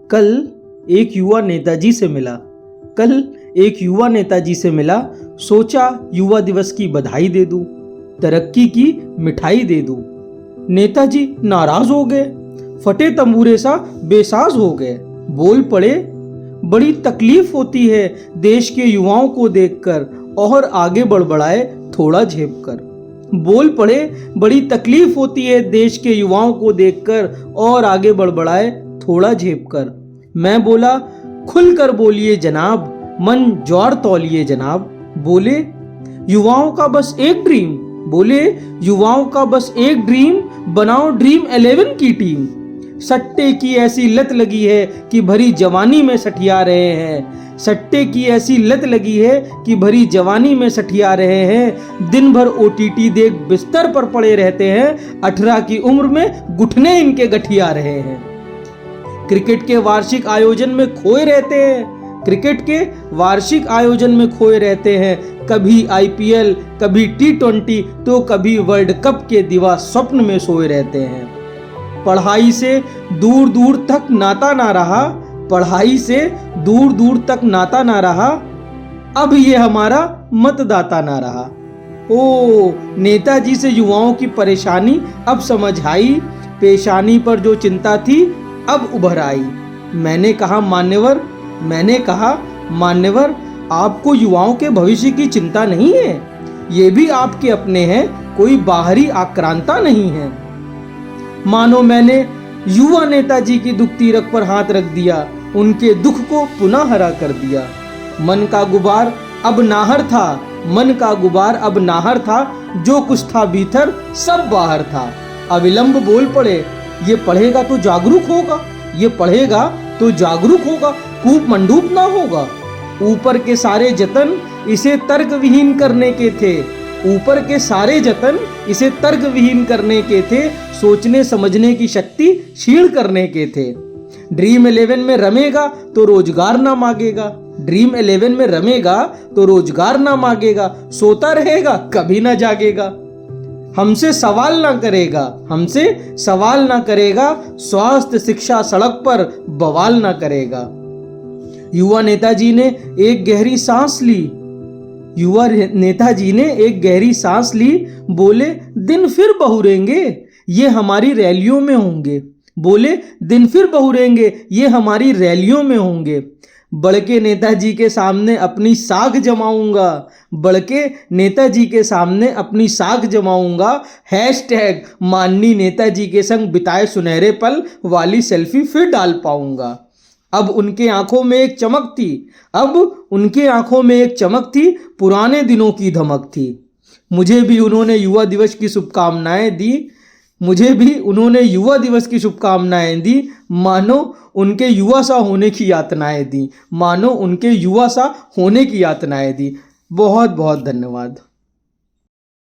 कल एक युवा नेताजी से मिला। सोचा युवा दिवस की बधाई दे दूं, तरक्की की मिठाई दे दूं। नेताजी नाराज हो गए, फटे तंबूरे सा बेसाज हो गए। बोल पड़े, बड़ी तकलीफ होती है देश के युवाओं को देखकर, और आगे बड़बड़ाए थोड़ा झेप कर। बोल पड़े, बड़ी तकलीफ होती है देश के युवाओं को देखकर, और आगे बड़बड़ाए थोड़ा झेप कर। मैं बोला, खुलकर बोलिए जनाब, मन ज्वार तौलिए जनाब। बोले, युवाओं का बस एक ड्रीम, बनाओ ड्रीम 11 की टीम। सट्टे की ऐसी लत लगी है कि भरी जवानी में सठिया रहे हैं। दिन भर OTT देख बिस्तर पर पड़े रहते हैं। 18 की उम्र में घुटने इनके गठिया रहे हैं। क्रिकेट के वार्षिक आयोजन में खोए रहते हैं। कभी IPL, कभी T20, तो कभी वर्ल्ड कप के दिवा स्वप्न में सोए रहते हैं। पढ़ाई से दूर दूर तक नाता ना रहा, अब ये हमारा मतदाता ना रहा। ओ नेताजी से युवाओं की परेशानी अब समझ आई, पेशानी पर जो चिंता थी अब उभर आई। मैंने कहा मान्यवर, आपको युवाओं के भविष्य की चिंता नहीं है, ये भी आपके अपने हैं, कोई बाहरी आक्रांता नहीं है। मानो मैंने युवा नेताजी की दुखती रग पर हाथ रख दिया, उनके दुख को पुनः हरा कर दिया। मन का गुबार अब नाहर था, जो कुछ था भीतर सब बाहर था। अविलंब बोल पड़े, ये पढ़ेगा तो जागरूक होगा, कूप मंडूप ना होगा। ऊपर के सारे जतन इसे तर्क विहीन करने के थे, सोचने समझने की शक्ति क्षीण करने के थे। ड्रीम 11 में रमेगा तो रोजगार ना मांगेगा, सोता रहेगा कभी ना जागेगा। हमसे सवाल ना करेगा, स्वास्थ्य शिक्षा सड़क पर बवाल ना करेगा। युवा नेताजी ने एक गहरी सांस ली, बोले, दिन फिर बहुरेंगे ये हमारी रैलियों में होंगे। बड़के नेताजी के सामने अपनी साख जमाऊंगा, हैशटैग माननीय नेताजी के संग बिताए सुनहरे पल वाली सेल्फी फिर डाल पाऊंगा। अब उनके आंखों में एक चमक थी, पुराने दिनों की धमक थी। मुझे भी उन्होंने युवा दिवस की शुभकामनाएं दी, मानो उनके युवा सा होने की यातनाएं दी। बहुत बहुत धन्यवाद।